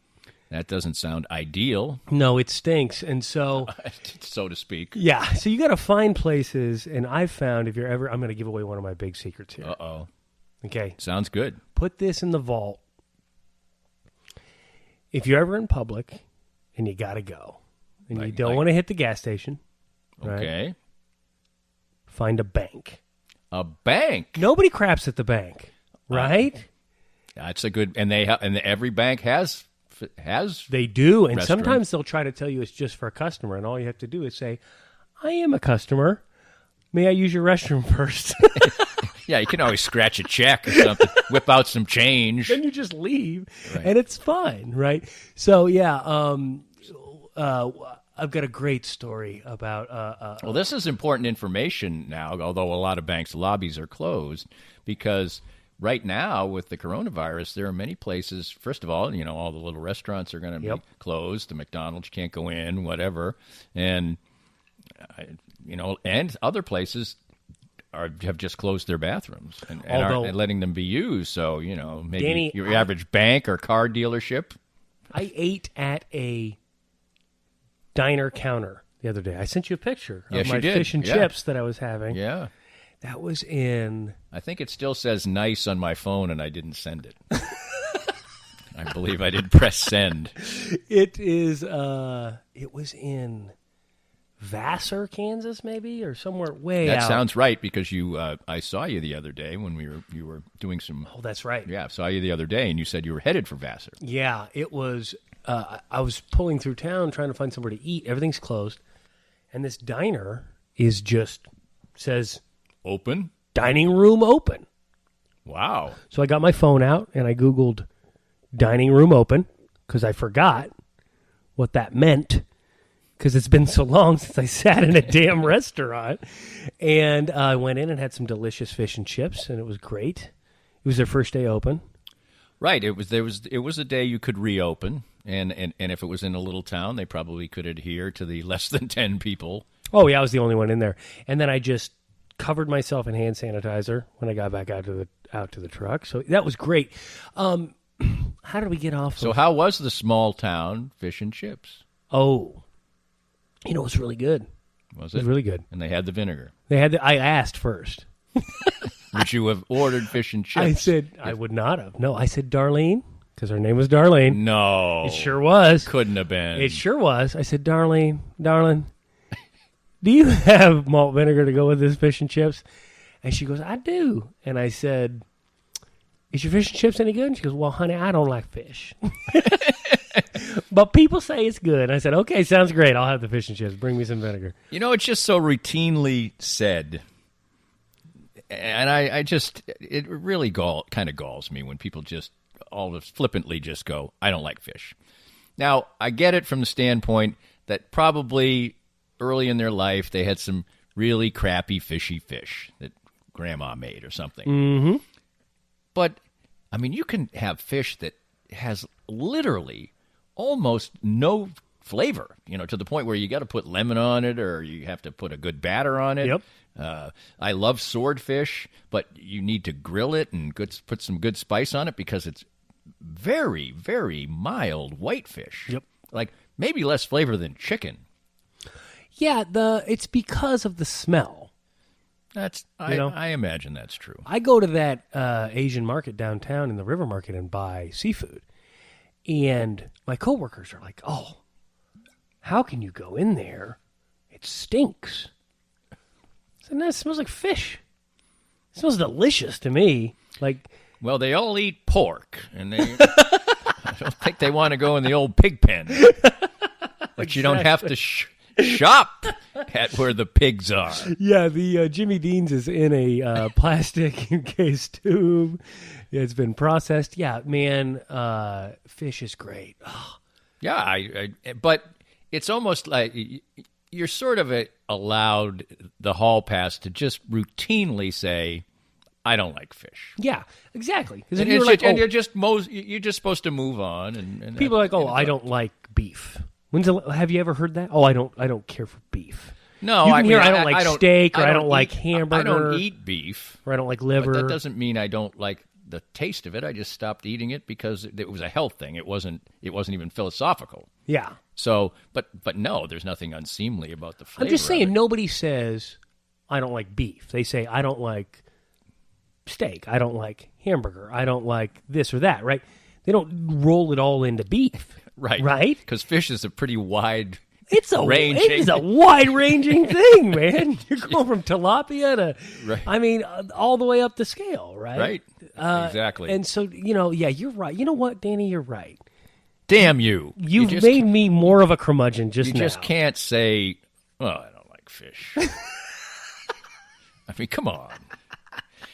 [SPEAKER 2] That doesn't sound ideal,
[SPEAKER 4] No, it stinks, and so
[SPEAKER 2] so to speak.
[SPEAKER 4] yeah. So you got to find places, and I've found if you're ever, I'm going to give away one of my big secrets here.
[SPEAKER 2] Uh-oh.
[SPEAKER 4] Okay,
[SPEAKER 2] Sounds good.
[SPEAKER 4] put this in the vault. If you're ever in public and you got to go, and you don't want to hit the gas station, right?
[SPEAKER 2] Okay.
[SPEAKER 4] Find a bank.
[SPEAKER 2] A bank.
[SPEAKER 4] Nobody craps at the bank, right?
[SPEAKER 2] That's a good, and every bank has
[SPEAKER 4] They do, and
[SPEAKER 2] restaurant.
[SPEAKER 4] sometimes they'll try to tell you it's just for a customer, and all you have to do is say, I am a customer. May I use your restroom first?
[SPEAKER 2] Yeah, you can always scratch a check or something, whip out some change.
[SPEAKER 4] Then you just leave,
[SPEAKER 2] Right.
[SPEAKER 4] and it's fine, right? So, yeah, I've got a great story about...
[SPEAKER 2] Well, this is important information now, although a lot of banks' lobbies are closed, because right now with the coronavirus, there are many places, first of all, all the little restaurants are going to be closed. The McDonald's can't go in, whatever. And, and other places have just closed their bathrooms and aren't letting them be used. So, maybe
[SPEAKER 4] Danny,
[SPEAKER 2] your average bank or car dealership.
[SPEAKER 4] I ate at a diner counter the other day. I sent you a picture of
[SPEAKER 2] Yes,
[SPEAKER 4] my
[SPEAKER 2] you did.
[SPEAKER 4] fish and
[SPEAKER 2] Yeah.
[SPEAKER 4] chips that I was having.
[SPEAKER 2] Yeah.
[SPEAKER 4] That was in...
[SPEAKER 2] I think it still says nice on my phone, and I didn't send it. I believe I did press send.
[SPEAKER 4] It is. It was in Vassar, Kansas, maybe, or somewhere way
[SPEAKER 2] That
[SPEAKER 4] out.
[SPEAKER 2] sounds right, because I saw you the other day when you were doing some.
[SPEAKER 4] Oh, that's right.
[SPEAKER 2] Yeah, I saw you the other day, and you said you were headed for Vassar.
[SPEAKER 4] Yeah, it was. I was pulling through town trying to find somewhere to eat. Everything's closed, and this diner says
[SPEAKER 2] Open.
[SPEAKER 4] dining room open.
[SPEAKER 2] Wow.
[SPEAKER 4] So I got my phone out and I Googled dining room open because I forgot what that meant because it's been so long since I sat in a damn restaurant. And I went in and had some delicious fish and chips, and it was great. It was their first day open.
[SPEAKER 2] Right. It was a day you could reopen, and if it was in a little town, they probably could adhere to the less than 10 people.
[SPEAKER 4] Oh yeah, I was the only one in there. And then I just covered myself in hand sanitizer when I got back out to the truck. So that was great. How did we get off?
[SPEAKER 2] So how was the small town fish and chips?
[SPEAKER 4] Oh, it was really good.
[SPEAKER 2] Was
[SPEAKER 4] It was really good.
[SPEAKER 2] And they had the vinegar.
[SPEAKER 4] I asked first.
[SPEAKER 2] Would you have ordered fish and chips?
[SPEAKER 4] I said I would not have. No, I said Darlene because her name was Darlene.
[SPEAKER 2] No.
[SPEAKER 4] It sure was.
[SPEAKER 2] Couldn't have been.
[SPEAKER 4] It sure was. I said, darling, do you have malt vinegar to go with this fish and chips? And she goes, I do. And I said, is your fish and chips any good? And she goes, well, honey, I don't like fish. But people say it's good. And I said, okay, sounds great. I'll have the fish and chips. Bring me some vinegar.
[SPEAKER 2] It's just so routinely said. And it really kind of galls me when people just all flippantly just go, I don't like fish. Now, I get it from the standpoint that probably early in their life they had some really crappy fishy fish that grandma made or something.
[SPEAKER 4] Mm-hmm.
[SPEAKER 2] But, I mean, you can have fish that has literally almost no flavor, to the point where you got to put lemon on it or you have to put a good batter on it.
[SPEAKER 4] Yep.
[SPEAKER 2] I love swordfish, but you need to grill it and put some good spice on it because it's very, very mild whitefish.
[SPEAKER 4] Yep.
[SPEAKER 2] Like maybe less flavor than chicken.
[SPEAKER 4] Yeah, it's because of the smell.
[SPEAKER 2] I imagine that's true.
[SPEAKER 4] I go to that Asian market downtown in the River Market and buy seafood. And my coworkers are like, oh, how can you go in there? It stinks. I said, no, it smells like fish. It smells delicious to me.
[SPEAKER 2] Well, they all eat pork, and I don't think they want to go in the old pig pen. But you don't have to shop at where the pigs are.
[SPEAKER 4] Yeah, the Jimmy Dean's is in a plastic encased tube. It's been processed. Yeah, man, fish is great. Oh.
[SPEAKER 2] Yeah, but it's almost like you're sort of allowed the hall pass to just routinely say, I don't like fish.
[SPEAKER 4] Yeah, exactly.
[SPEAKER 2] And you're just supposed to move on. And
[SPEAKER 4] people are like, oh, I don't like beef. Have you ever heard that? Oh, I don't care for beef.
[SPEAKER 2] No,
[SPEAKER 4] I don't like steak, or I don't like hamburger.
[SPEAKER 2] I don't eat beef,
[SPEAKER 4] or I don't like liver.
[SPEAKER 2] But that doesn't mean I don't like the taste of it. I just stopped eating it because it was a health thing. It wasn't even philosophical.
[SPEAKER 4] Yeah.
[SPEAKER 2] So, but no, there's nothing unseemly about the flavor.
[SPEAKER 4] I'm just saying, nobody says I don't like beef. They say I don't like steak. I don't like hamburger. I don't like this or that. Right? They don't roll it all into beef. Right?
[SPEAKER 2] Because fish is a pretty wide.
[SPEAKER 4] It's a wide-ranging thing, man. You're going from tilapia to, all the way up the scale, right?
[SPEAKER 2] Right. Exactly.
[SPEAKER 4] And so, you're right. You know what, Danny? You're right.
[SPEAKER 2] Damn you.
[SPEAKER 4] You've made me more of a curmudgeon now.
[SPEAKER 2] You just can't say, oh, I don't like fish. I mean, come on.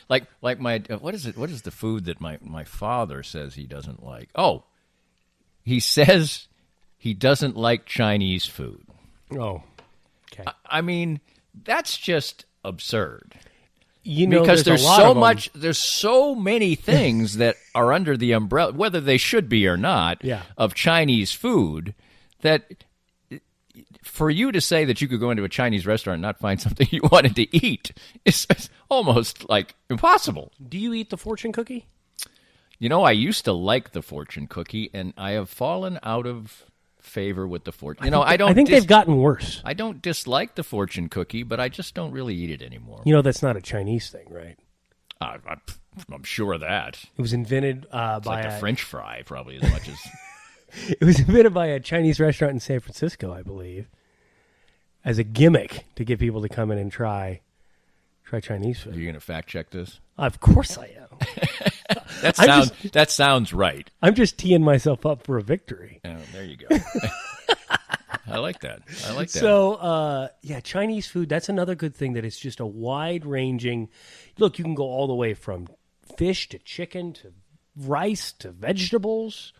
[SPEAKER 2] Like my, what is it? What is the food that my father says he doesn't like? Oh, he says he doesn't like Chinese food.
[SPEAKER 4] Oh, okay.
[SPEAKER 2] I mean, that's just absurd.
[SPEAKER 4] Because
[SPEAKER 2] there's so many things that are under the umbrella, whether they should be or not, of Chinese food, that for you to say that you could go into a Chinese restaurant and not find something you wanted to eat is almost like impossible.
[SPEAKER 4] Do you eat the fortune cookie?
[SPEAKER 2] I used to like the fortune cookie, and I have fallen out of favor with the fortune. I think
[SPEAKER 4] they've gotten worse.
[SPEAKER 2] I don't dislike the fortune cookie, but I just don't really eat it anymore.
[SPEAKER 4] That's not a Chinese thing, right?
[SPEAKER 2] I'm sure of that.
[SPEAKER 4] It was invented by
[SPEAKER 2] like a French fry, probably as much as.
[SPEAKER 4] It was invented by a Chinese restaurant in San Francisco, I believe. as a gimmick to get people to come in and try Chinese food.
[SPEAKER 2] Are you going to fact check this?
[SPEAKER 4] Of course I am.
[SPEAKER 2] That sounds right.
[SPEAKER 4] I'm just teeing myself up for a victory.
[SPEAKER 2] Oh, there you go. I like that.
[SPEAKER 4] So, Chinese food, that's another good thing, that it's just a wide-ranging... Look, you can go all the way from fish to chicken to rice to vegetables.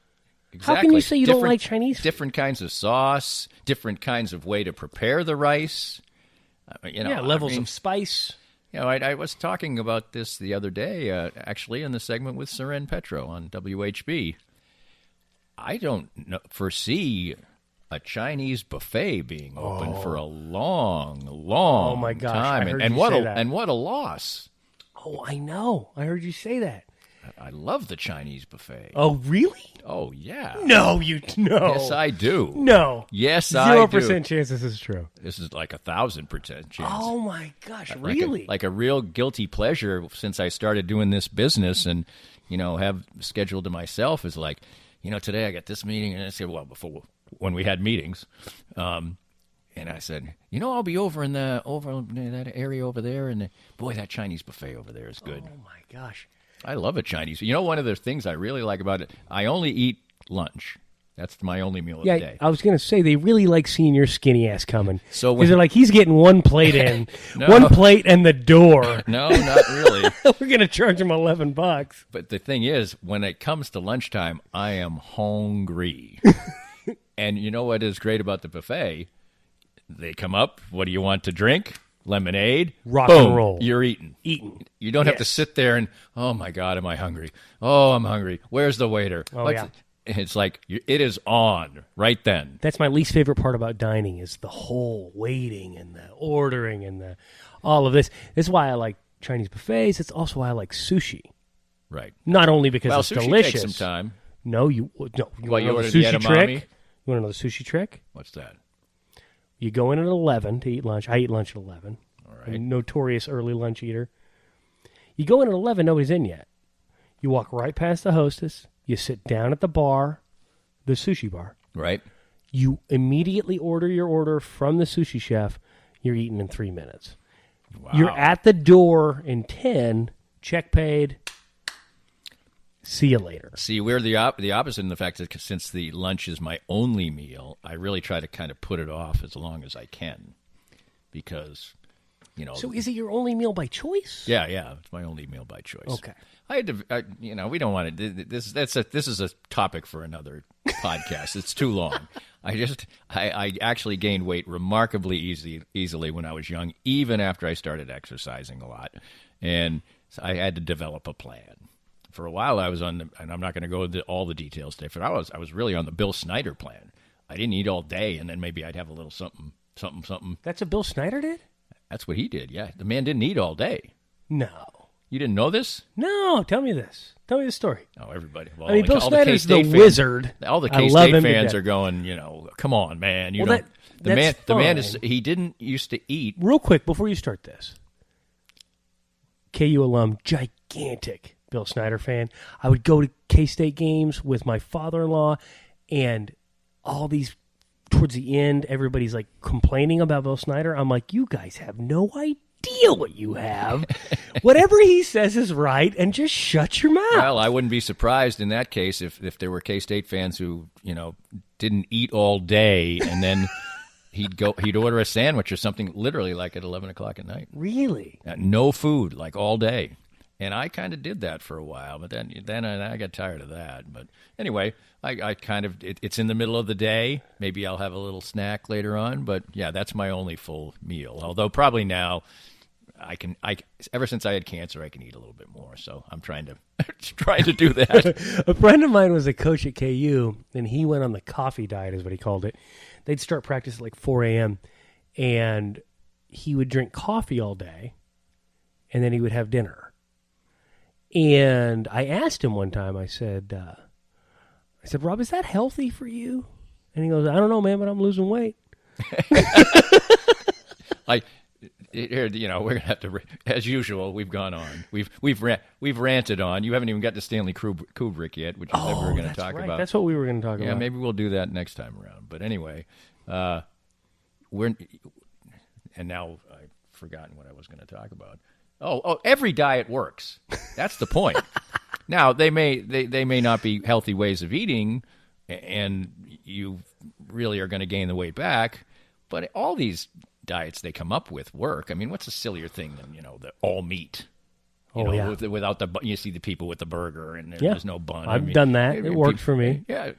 [SPEAKER 2] Exactly.
[SPEAKER 4] How can you say you don't like Chinese food?
[SPEAKER 2] Different kinds of sauce, different kinds of way to prepare the rice.
[SPEAKER 4] Levels of spice.
[SPEAKER 2] I was talking about this the other day, actually, in the segment with Seren Petro on WHB. I don't foresee a Chinese buffet being open for a long time. And what a loss.
[SPEAKER 4] Oh, I know. I heard you say that.
[SPEAKER 2] I love the Chinese buffet.
[SPEAKER 4] Oh, really?
[SPEAKER 2] Oh, yeah.
[SPEAKER 4] No.
[SPEAKER 2] Yes, I do.
[SPEAKER 4] No.
[SPEAKER 2] Yes, I do.
[SPEAKER 4] 0% chance this is true.
[SPEAKER 2] This is like 1,000% chance.
[SPEAKER 4] Oh, my gosh, really?
[SPEAKER 2] Like a real guilty pleasure since I started doing this business and, have scheduled to myself is like, today I got this meeting. And I said, well, before when we had meetings, and I said, I'll be over in that area over there. And boy, that Chinese buffet over there is good.
[SPEAKER 4] Oh, my gosh.
[SPEAKER 2] I love a Chinese. One of the things I really like about it, I only eat lunch. That's my only meal of the day.
[SPEAKER 4] I was going to say, they really like seeing your skinny ass coming.
[SPEAKER 2] So
[SPEAKER 4] they're like, he's getting one plate in,
[SPEAKER 2] No.
[SPEAKER 4] one plate and the door.
[SPEAKER 2] No, not really.
[SPEAKER 4] We're going to charge him $11.
[SPEAKER 2] But the thing is, when it comes to lunchtime, I am hungry. And you know what is great about the buffet? They come up, what do you want to drink? Lemonade,
[SPEAKER 4] rock
[SPEAKER 2] boom,
[SPEAKER 4] and roll.
[SPEAKER 2] You're eating. You don't have to sit there and, oh my God, am I hungry? Oh, I'm hungry. Where's the waiter? It's like it is on right then.
[SPEAKER 4] That's my least favorite part about dining is the whole waiting and the ordering and all of this. This is why I like Chinese buffets. It's also why I like sushi.
[SPEAKER 2] Right.
[SPEAKER 4] Not only because it's
[SPEAKER 2] sushi
[SPEAKER 4] delicious.
[SPEAKER 2] Takes some time.
[SPEAKER 4] No, you want to know the
[SPEAKER 2] ordered
[SPEAKER 4] sushi
[SPEAKER 2] the edamame?
[SPEAKER 4] trick? You want to know the sushi trick?
[SPEAKER 2] What's that?
[SPEAKER 4] You go in at 11 to eat lunch. I eat lunch at 11.
[SPEAKER 2] All right.
[SPEAKER 4] I'm a notorious early lunch eater. You go in at 11, nobody's in yet. You walk right past the hostess. You sit down at the bar, the sushi bar.
[SPEAKER 2] Right.
[SPEAKER 4] You immediately order your order from the sushi chef. You're eating in 3 minutes.
[SPEAKER 2] Wow.
[SPEAKER 4] You're at the door in 10, check paid. See you later.
[SPEAKER 2] See, we're the opposite in the fact that since the lunch is my only meal, I really try to kind of put it off as long as I can because,
[SPEAKER 4] So is it your only meal by choice?
[SPEAKER 2] Yeah, it's my only meal by choice.
[SPEAKER 4] Okay.
[SPEAKER 2] I had to, we don't want to. This is a topic for another podcast. It's too long. I actually gained weight remarkably easily when I was young, even after I started exercising a lot, and so I had to develop a plan. For a while, I was on and I'm not going to go into all the details today. I was really on the Bill Snyder plan. I didn't eat all day, and then maybe I'd have a little something.
[SPEAKER 4] That's what Bill Snyder did?
[SPEAKER 2] That's what he did. Yeah, the man didn't eat all day.
[SPEAKER 4] No.
[SPEAKER 2] You didn't know this?
[SPEAKER 4] No, tell me this. Tell me the story.
[SPEAKER 2] Oh, everybody. Well,
[SPEAKER 4] I mean, Bill Snyder's the wizard.
[SPEAKER 2] All the K-State fans are going, come on, man. The man he didn't used to eat.
[SPEAKER 4] Real quick, before you start this. KU alum, gigantic Bill Snyder fan. I would go to K-State games with my father-in-law, and all these, towards the end, everybody's like complaining about Bill Snyder. I'm like, you guys have no idea what you have. Whatever he says is right, and just shut your mouth.
[SPEAKER 2] Well, I wouldn't be surprised in that case if there were K-State fans who, didn't eat all day, and then he'd order a sandwich or something literally like at 11 o'clock at night.
[SPEAKER 4] Really?
[SPEAKER 2] No food, like all day. And I kind of did that for a while, but then I got tired of that. But anyway, I kind of it's in the middle of the day. Maybe I'll have a little snack later on. But yeah, that's my only full meal. Although probably now ever since I had cancer, I can eat a little bit more. So I'm trying to do that.
[SPEAKER 4] A friend of mine was a coach at KU, and he went on the coffee diet, is what he called it. They'd start practice at like 4 a.m., and he would drink coffee all day, and then he would have dinner. And I asked him one time, I said, Rob, is that healthy for you? And he goes, I don't know, man, but I'm losing weight.
[SPEAKER 2] We're gonna have to, as usual. We've gone on. We've ranted on. You haven't even got to Stanley Kubrick yet, which is what we're going to talk about.
[SPEAKER 4] That's what we were going to talk about.
[SPEAKER 2] Yeah, maybe we'll do that next time around. But anyway, and now I've forgotten what I was going to talk about. Oh, every diet works. That's the point. Now, they may not be healthy ways of eating, and you really are going to gain the weight back, but all these diets they come up with work. I mean, what's a sillier thing than, the all meat? Without the you see the people with the burger and there's no bun.
[SPEAKER 4] I've done that. It worked for me.
[SPEAKER 2] Yeah.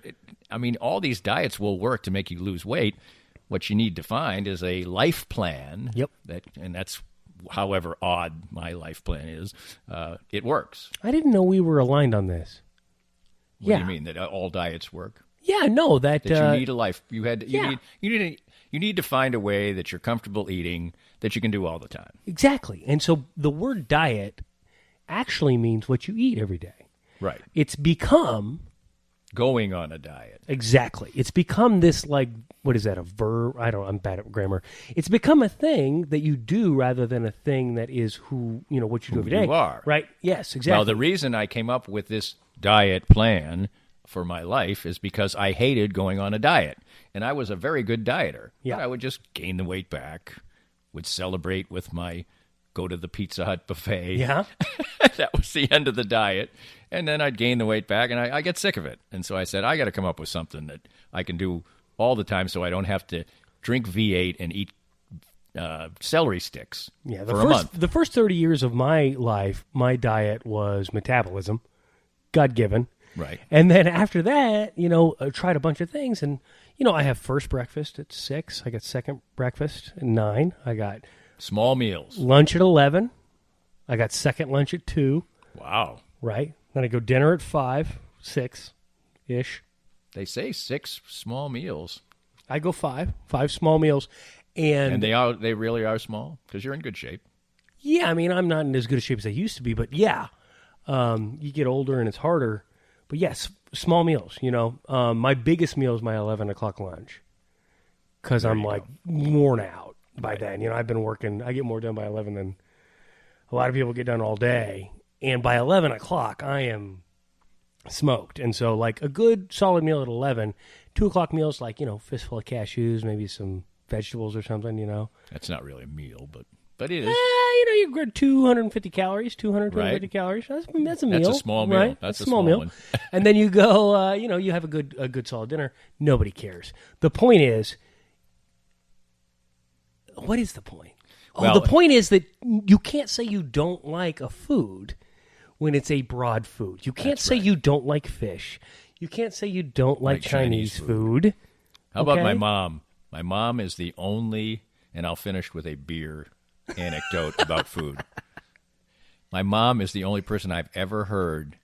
[SPEAKER 2] All these diets will work to make you lose weight. What you need to find is a life plan.
[SPEAKER 4] Yep.
[SPEAKER 2] That's however odd my life plan is. It works.
[SPEAKER 4] I didn't know we were aligned on this.
[SPEAKER 2] What do you mean, that all diets work?
[SPEAKER 4] Yeah, no, that
[SPEAKER 2] you need a life. You need to find a way that you're comfortable eating that you can do all the time.
[SPEAKER 4] Exactly. And so the word diet actually means what you eat every day.
[SPEAKER 2] Right.
[SPEAKER 4] It's become
[SPEAKER 2] going on a diet.
[SPEAKER 4] Exactly. It's become this, like, what is that, a verb? I'm bad at grammar. It's become a thing that you do rather than a thing that is what you do every day.
[SPEAKER 2] You are.
[SPEAKER 4] Right. Yes, exactly.
[SPEAKER 2] Well, the reason I came up with this diet plan for my life is because I hated going on a diet. And I was a very good dieter.
[SPEAKER 4] Yeah.
[SPEAKER 2] But I would just gain the weight back, would celebrate with my go to the Pizza Hut buffet.
[SPEAKER 4] Yeah.
[SPEAKER 2] That was the end of the diet. And then I'd gain the weight back, and I get sick of it. And so I said, I got to come up with something that I can do all the time so I don't have to drink V8 and eat celery sticks for a month.
[SPEAKER 4] The first 30 years of my life, my diet was metabolism, God-given.
[SPEAKER 2] Right.
[SPEAKER 4] And then after that, I tried a bunch of things. And, I have first breakfast at 6. I got second breakfast at 9. I got
[SPEAKER 2] small meals.
[SPEAKER 4] Lunch at 11. I got second lunch at 2.
[SPEAKER 2] Wow.
[SPEAKER 4] Right. Then I go dinner at 5, 6-ish.
[SPEAKER 2] They say 6 small meals.
[SPEAKER 4] I go 5 small meals. And
[SPEAKER 2] they really are small because you're in good shape.
[SPEAKER 4] Yeah, I'm not in as good a shape as I used to be, but yeah. You get older and it's harder. But yes, small meals, My biggest meal is my 11 o'clock lunch because I'm worn out by then. I've been working. I get more done by 11 than a lot of people get done all day. And by 11 o'clock, I am smoked. And so, like, a good solid meal at 11, 2 o'clock meals, fistful of cashews, maybe some vegetables or something,
[SPEAKER 2] That's not really a meal, but it is.
[SPEAKER 4] You get 250 calories, 250 calories. That's a meal.
[SPEAKER 2] That's a small meal.
[SPEAKER 4] Right?
[SPEAKER 2] That's a small meal. One.
[SPEAKER 4] And then you go, you have a good solid dinner. Nobody cares. The point is, what is the point? The point is that you can't say you don't like a food when it's a broad food. You can't say you don't like fish. You can't say you don't like Chinese food.
[SPEAKER 2] How about my mom? My mom is the only, and I'll finish with a beer anecdote about food. My mom is the only person I've ever heard,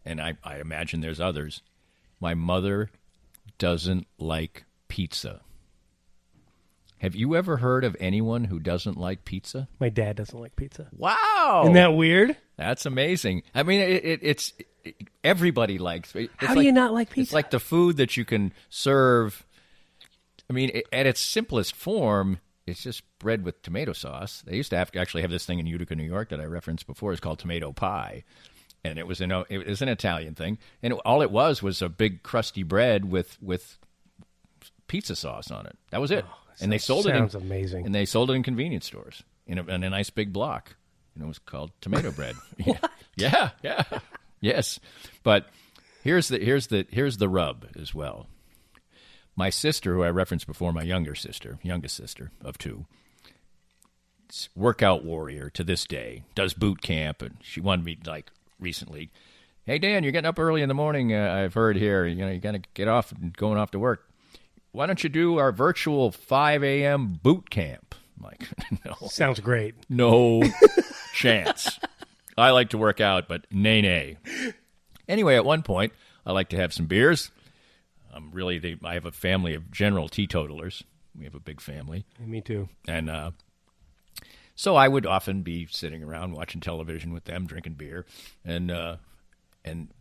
[SPEAKER 2] and I imagine there's others. My mother doesn't like pizza. Have you ever heard of anyone who doesn't like pizza?
[SPEAKER 4] My dad doesn't like pizza.
[SPEAKER 2] Wow.
[SPEAKER 4] Isn't that weird?
[SPEAKER 2] That's amazing. It's everybody likes.
[SPEAKER 4] How do you not like pizza?
[SPEAKER 2] It's like the food that you can serve. At its simplest form, it's just bread with tomato sauce. They used to actually have this thing in Utica, New York that I referenced before. It's called tomato pie. And it was an Italian thing. And all it was a big crusty bread with pizza sauce on it. That was it. And they sold it.
[SPEAKER 4] Sounds amazing.
[SPEAKER 2] And they sold it in convenience stores in a nice big block. It was called tomato bread. Yeah. Yes. But here's the rub as well. My sister, who I referenced before, my youngest sister of 2, workout warrior to this day, does boot camp, and she wanted me recently, hey Dan, you're getting up early in the morning. I've heard here, you got to get off and going off to work. Why don't you do our virtual 5 a.m. boot camp? I'm like, no.
[SPEAKER 4] Sounds great.
[SPEAKER 2] No chance. I like to work out, but nay. Anyway, at one point, I like to have some beers. I have a family of general teetotalers. We have a big family.
[SPEAKER 4] Me too.
[SPEAKER 2] And so I would often be sitting around watching television with them, drinking beer. And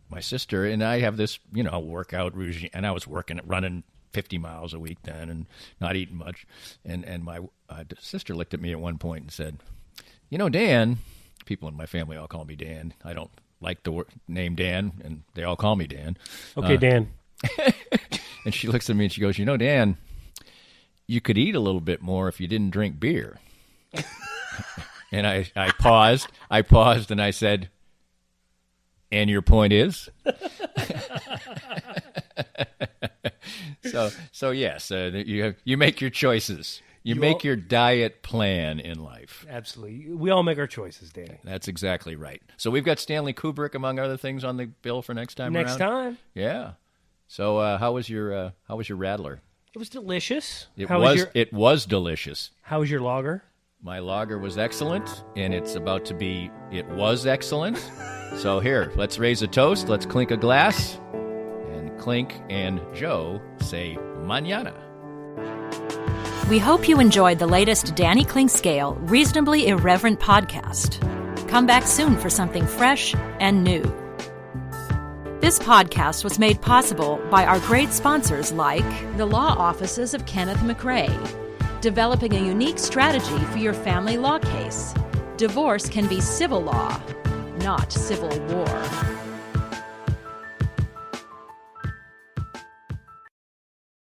[SPEAKER 2] my sister and I have this, workout regime. And I was running 50 miles a week then and not eating much. And my sister looked at me at one point and said, Dan, people in my family all call me Dan. I don't like the name Dan, and they all call me Dan.
[SPEAKER 4] Okay, Dan.
[SPEAKER 2] And she looks at me and she goes, Dan, you could eat a little bit more if you didn't drink beer. And I paused. And I said, and your point is? So yes, you make your choices. You make your diet plan in life.
[SPEAKER 4] Absolutely. We all make our choices, Danny.
[SPEAKER 2] That's exactly right. So we've got Stanley Kubrick, among other things, on the bill for next time around. Yeah. So how was your Rattler?
[SPEAKER 4] It was delicious.
[SPEAKER 2] It was delicious.
[SPEAKER 4] How was your lager?
[SPEAKER 2] My lager was excellent, and it's about to be, it was excellent. So here, let's raise a toast. Let's clink a glass. And Clink and Joe say mañana.
[SPEAKER 1] We hope you enjoyed the latest Danny Clinkscale Reasonably Irreverent podcast. Come back soon for something fresh and new. This podcast was made possible by our great sponsors like the law offices of Kenneth McRae, developing a unique strategy for your family law case. Divorce can be civil law, not civil war.